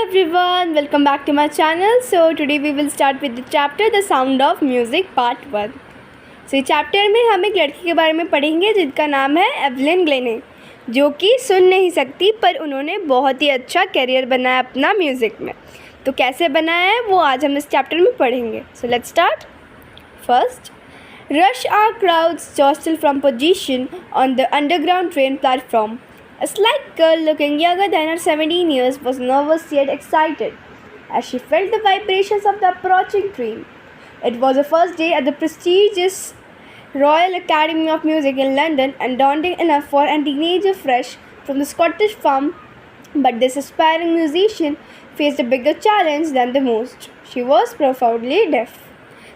everyone, welcome back to my channel. So today we will start with the chapter The Sound of Music Part 1. So इस chapter में हम एक लड़की के बारे में पढ़ेंगे जिसका नाम है एवलिन ग्लेने, जो कि सुन नहीं सकती पर उन्होंने बहुत ही अच्छा करियर बनाया अपना म्यूज़िक में. तो कैसे बनाया है वो आज हम इस चैप्टर में पढ़ेंगे. So let's start. First, rush hour crowds jostle from position on the underground train platform. A slight girl looking younger than her 17 years was nervous yet excited as she felt the vibrations of the approaching train. It was the first day at the prestigious Royal Academy of Music in London and daunting enough for a teenager fresh from the Scottish farm, but this aspiring musician faced a bigger challenge than the most. She was profoundly deaf.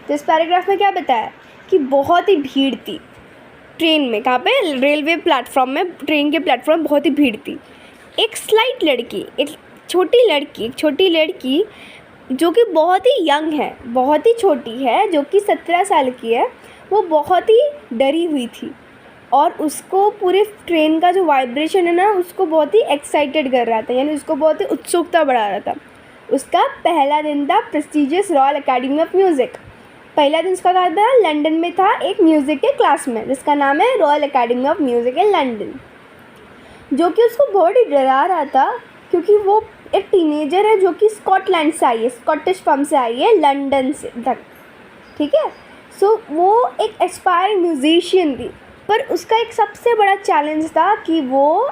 तो इस paragraph में क्या बताया कि बहुत ही भीड़ थी train में. कहाँ पे? रेलवे प्लेटफॉर्म में, ट्रेन के प्लेटफॉर्म बहुत ही भीड़ थी. एक स्लाइट लड़की, एक छोटी लड़की जो कि बहुत ही यंग है, बहुत ही छोटी है, जो कि 17 साल की है, वो बहुत ही डरी हुई थी और उसको पूरे ट्रेन का जो वाइब्रेशन है ना, उसको बहुत ही एक्साइटेड कर रहा था, यानी उसको बहुत ही उत्सुकता बढ़ा रहा था. उसका पहला दिन था prestigious royal academy of music. पहला दिन उसका कहा था लंदन में था, एक म्यूज़िक के क्लास में जिसका नाम है royal academy of music in London, जो कि उसको बहुत ही डरा रहा था क्योंकि वो एक टीनेजर है जो कि स्कॉटलैंड से आई है, स्कॉटिश फर्म से आई है लंदन से तक. ठीक है. सो वो एक एस्पायरिंग म्यूजिशियन थी, पर उसका एक सबसे बड़ा चैलेंज था कि वो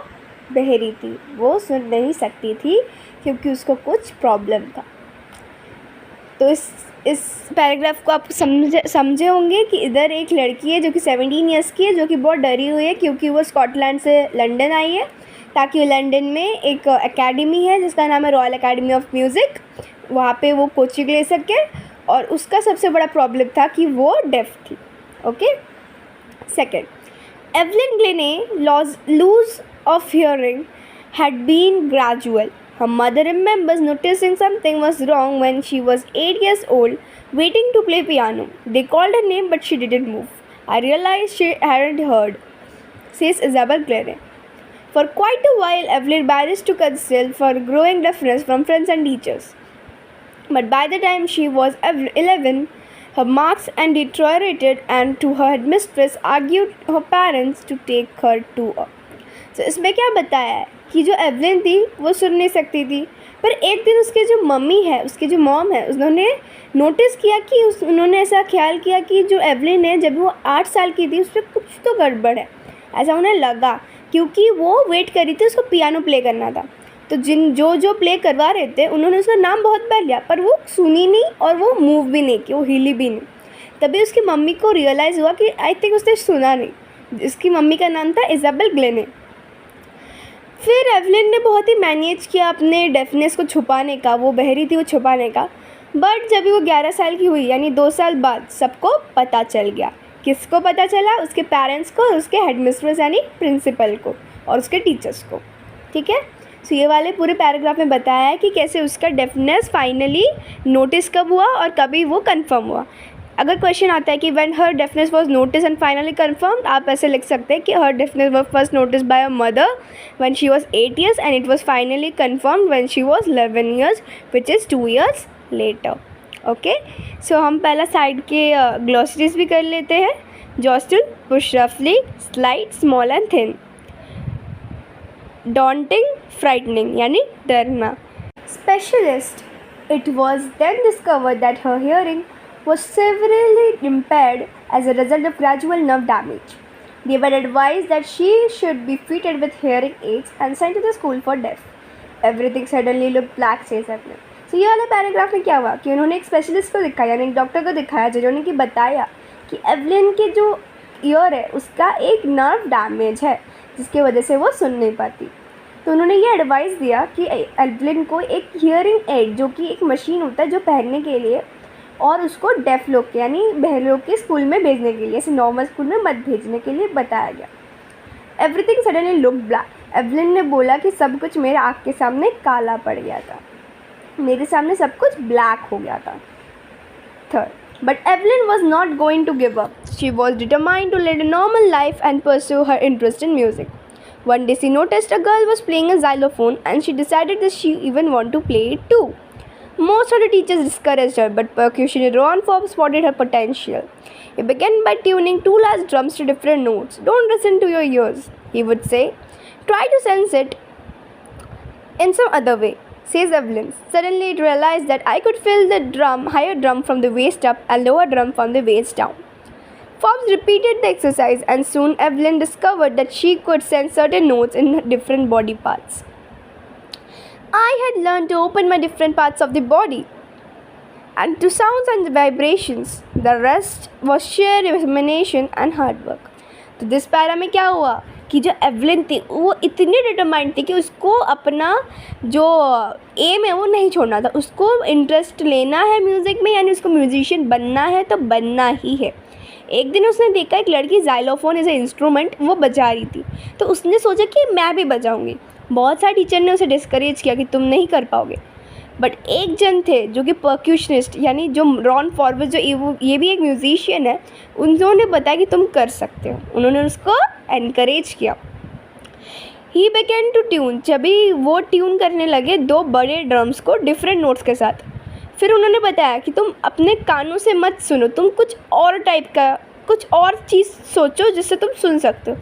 बहरी थी, वो सुन नहीं सकती थी क्योंकि उसको कुछ प्रॉब्लम था. तो इस पैराग्राफ को आप समझे होंगे कि इधर एक लड़की है जो कि 17 ईयर्स की है, जो कि बहुत डरी हुई है क्योंकि वो स्कॉटलैंड से लंदन आई है, ताकि लंदन में एक एकेडमी है जिसका नाम है रॉयल एकेडमी ऑफ म्यूज़िक, वहाँ पे वो कोचिंग ले सके. और उसका सबसे बड़ा प्रॉब्लम था कि वो डेफ थी. Okay. Second, Evelyn Glennie lose of hearing had been gradual. Her mother remembers noticing something was wrong when she was 8 years old, waiting to play piano. They called her name but she didn't move. I realized she hadn't heard, says Isabel Clare. For quite a while, Evelyn managed to conceal for growing deafness from friends and teachers. But by the time she was 11, her marks and deteriorated, and to her headmistress argued her parents to take her to her. So इसमें क्या बताया है कि जो Evelyn थी वो सुन नहीं सकती थी, पर एक दिन उसके जो मम्मी है, उसके जो मॉम है, उन्होंने नोटिस किया कि उन्होंने ऐसा ख्याल किया कि जो एवलिन है जब वो 8 साल की थी उस पर कुछ तो गड़बड़ है, ऐसा उन्हें लगा, क्योंकि वो वेट कर रही थी, उसको पियानो प्ले करना था. तो जो प्ले करवा रहे थे उन्होंने उसका नाम बहुत बार लिया, पर वो सुनी नहीं और वो मूव भी नहीं की, वो हिली भी नहीं. तभी उसकी मम्मी को रियलाइज़ हुआ कि आई थिंक उसने सुना नहीं. उसकी मम्मी का नाम था इज़ाबेल ग्लेने. फिर एवलिन ने बहुत ही मैनेज किया अपने डेफनेस को छुपाने का, वो बहरी थी वो छुपाने का. बट जब वो 11 साल की हुई, यानी 2 साल बाद, सबको पता चल गया. किसको पता चला? उसके पेरेंट्स को, उसके हेडमिस्ट्रेस यानी प्रिंसिपल को, और उसके टीचर्स को. ठीक है. सो ये वाले पूरे पैराग्राफ में बताया है कि कैसे उसका डेफनेस फाइनली नोटिस कब हुआ और कभी वो कंफर्म हुआ. अगर क्वेश्चन आता है कि when her deafness was notice and finally confirmed, आप ऐसे लिख सकते हैं कि her deafness was first notice by a mother when she was 8 years and it was finally confirmed when she was 11 years, which is 2 years later. Okay. So हम पहला side के glossaries भी कर लेते हैं. जॉस्टल, पुश रफली, slide, small and thin. daunting, frightening यानी डरना. Specialist, it was then discovered that her hearing was severely impaired as a result of gradual nerve damage. They were advised that she should be fitted with hearing aids and sent to the school for deaf. Everything suddenly looked black, says Evelyn. So ये वाले paragraph में क्या हुआ कि उन्होंने एक specialist को दिखाया, यानी एक डॉक्टर को दिखाया, जिन्होंने कि बताया कि एवलिन के जो ईयर है उसका एक नर्व डैमेज है जिसकी वजह से वो सुन नहीं पाती. तो उन्होंने ये एडवाइस दिया कि एवलिन को एक हियरिंग एड, जो कि एक मशीन होता है जो पहनने के लिए, और उसको डेफ लोग के यानी बहर लोग के स्कूल में भेजने के लिए, ऐसे नॉर्मल स्कूल में मत भेजने के लिए बताया गया. Everything suddenly look black. Evelyn ने बोला कि सब कुछ मेरे आँख के सामने काला पड़ गया था, मेरे सामने सब कुछ ब्लैक हो गया था. Third, but Evelyn was not going to give up. She was determined to lead a normal life and pursue her interest in music. One day she noticed a girl was playing a xylophone and she decided that she even want to play it too. Most of the teachers discouraged her, but percussionist Ron Forbes spotted her potential. He began by tuning two large drums to different notes. Don't listen to your ears, he would say. Try to sense it in some other way, says Evelyn. Suddenly it realized that I could feel the higher drum from the waist up and lower drum from the waist down. Forbes repeated the exercise and soon Evelyn discovered that she could sense certain notes in different body parts. I had learned to open my different parts of the body and to sounds and vibrations. The rest was sheer imagination and hard work. तो this para में क्या हुआ कि जो Evelyn थी वो इतनी determined थी कि उसको अपना जो एम है वो नहीं छोड़ना था. उसको इंटरेस्ट लेना है म्यूज़िक में, यानी उसको म्यूजिशियन बनना है तो बनना ही है. एक दिन उसने देखा एक लड़की जाइलोफोन एज ए इंस्ट्रूमेंट वो बजा रही थी, तो उसने सोचा कि मैं भी बजाऊंगी. बहुत सारे टीचर ने उसे डिस्करेज किया कि तुम नहीं कर पाओगे, बट एक जन थे जो कि परक्यूशनिस्ट यानी जो रॉन फॉरवर्ड जो ये भी एक म्यूजिशियन है, उन्होंने बताया कि तुम कर सकते हो. उन्होंने उसको एनकरेज किया. He began to tune. जब भी वो ट्यून करने लगे दो बड़े ड्रम्स को डिफरेंट नोट्स के साथ, फिर उन्होंने बताया कि तुम अपने कानों से मत सुनो, तुम कुछ और टाइप का कुछ और चीज़ सोचो जिससे तुम सुन सकते हो.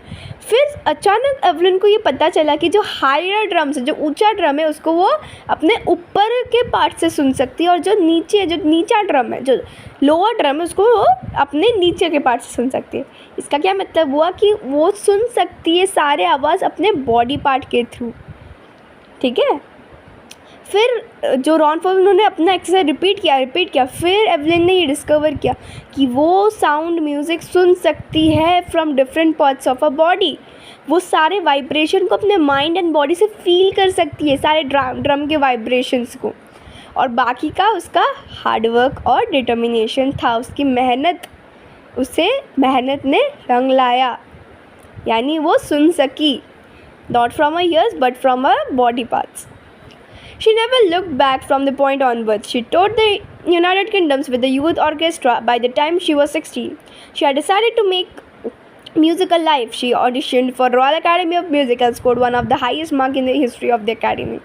फिर अचानक एवलिन को ये पता चला कि जो हायर ड्रम्स है, जो ऊंचा ड्रम है, उसको वो अपने ऊपर के पार्ट से सुन सकती है, और जो नीचा ड्रम है, जो लोअर ड्रम है, उसको वो अपने नीचे के पार्ट से सुन सकती है. इसका क्या मतलब हुआ कि वो सुन सकती है सारे आवाज़ अपने बॉडी पार्ट के थ्रू. ठीक है. फिर जो रॉन फॉर्ब्स उन्होंने अपना एक्सरसाइज रिपीट किया. फिर एवलिन ने ये डिस्कवर किया कि वो साउंड म्यूज़िक सुन सकती है from different parts of a body. वो सारे वाइब्रेशन को अपने माइंड एंड बॉडी से फील कर सकती है, सारे ड्रम के वाइब्रेशंस को. और बाकी का उसका हार्डवर्क और डिटर्मिनेशन था, उसकी मेहनत. उसे मेहनत ने रंग लाया, यानी वो सुन सकी, not from a years but from a body parts. She never looked back from the point onwards. She toured the United Kingdoms with the youth orchestra. By the time she was 16, she had decided to make music a life. She auditioned for Royal Academy of Music and scored one of the highest marks in the history of the academy.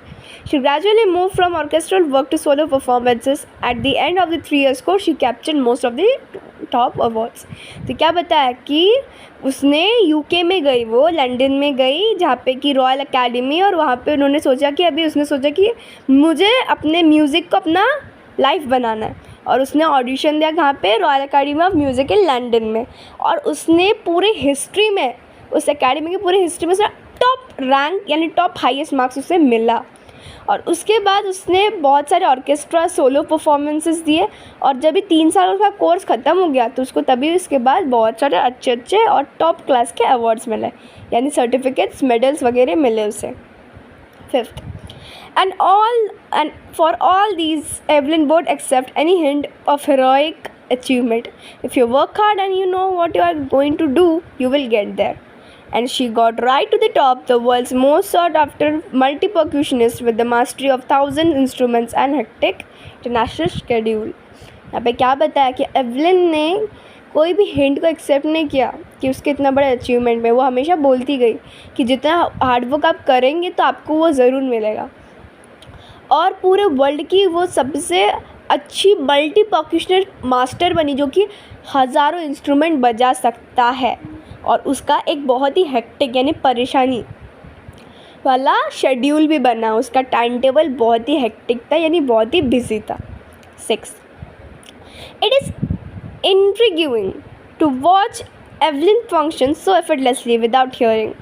She gradually moved from orchestral work to solo performances. At the end of the 3 years course, she captured most of the top awards. तो क्या बताया कि उसने UK में गई, वो London में गई जहाँ पे कि रॉयल एकेडमी, और वहाँ पे उन्होंने सोचा कि उसने सोचा कि मुझे अपने म्यूज़िक को अपना लाइफ बनाना है, और उसने ऑडिशन दिया कहाँ पे, royal academy of music in London में. और उसने पूरे हिस्ट्री में, उस एकेडमी की पूरी हिस्ट्री में उसने टॉप रैंक यानी टॉप हाईएस्ट मार्क्स उसे मिला. और उसके बाद उसने बहुत सारे ऑर्केस्ट्रा सोलो परफॉर्मेंसेस दिए, और जब भी 3 साल उसका कोर्स ख़त्म हो गया तो उसको तभी उसके बाद बहुत सारे अच्छे और टॉप क्लास के अवार्ड्स मिले, यानी सर्टिफिकेट्स, मेडल्स वगैरह मिले उसे. 5th, and for all these Evelyn won't accept any hint of heroic achievement. If you work hard and you know what you are going to do, you will get there. And she got right to the top, the world's most sought after multi-percussionist with the mastery of 1,000 instruments and hectic international schedule. यहाँ पे क्या बताया कि Evelyn ने कोई भी hint को accept नहीं किया कि उसके इतना बड़े अचीवमेंट में. वो हमेशा बोलती गई कि जितना हार्डवर्क आप करेंगे तो आपको वो ज़रूर मिलेगा. और पूरे वर्ल्ड की वो सबसे अच्छी मल्टी परक्यूशनिस्ट मास्टर बनी, जो कि हज़ारों इंस्ट्रूमेंट बजा सकता है, और उसका एक बहुत ही हेक्टिक यानी परेशानी वाला शेड्यूल भी बना. उसका टाइम टेबल बहुत ही हेक्टिक था, यानी बहुत ही बिजी था. 6. It is intriguing to watch Evelyn function so effortlessly without hearing.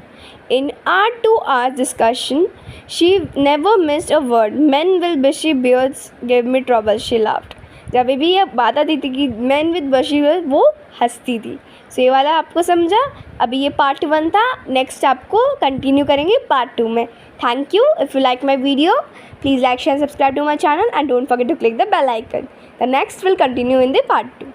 In our 2 hours discussion, she never missed a word. Men with bushy beards gave me trouble, she laughed. जब भी ये बात आती थी कि मैन विद बशी Baird, वो हंसती थी. सो ये वाला आपको समझा. अभी ये पार्ट 1 था, नेक्स्ट आपको कंटिन्यू करेंगे पार्ट 2 में. Thank you. If you like my video, please like, share, subscribe to my channel and don't forget to click the bell icon. The next will continue in the part 2.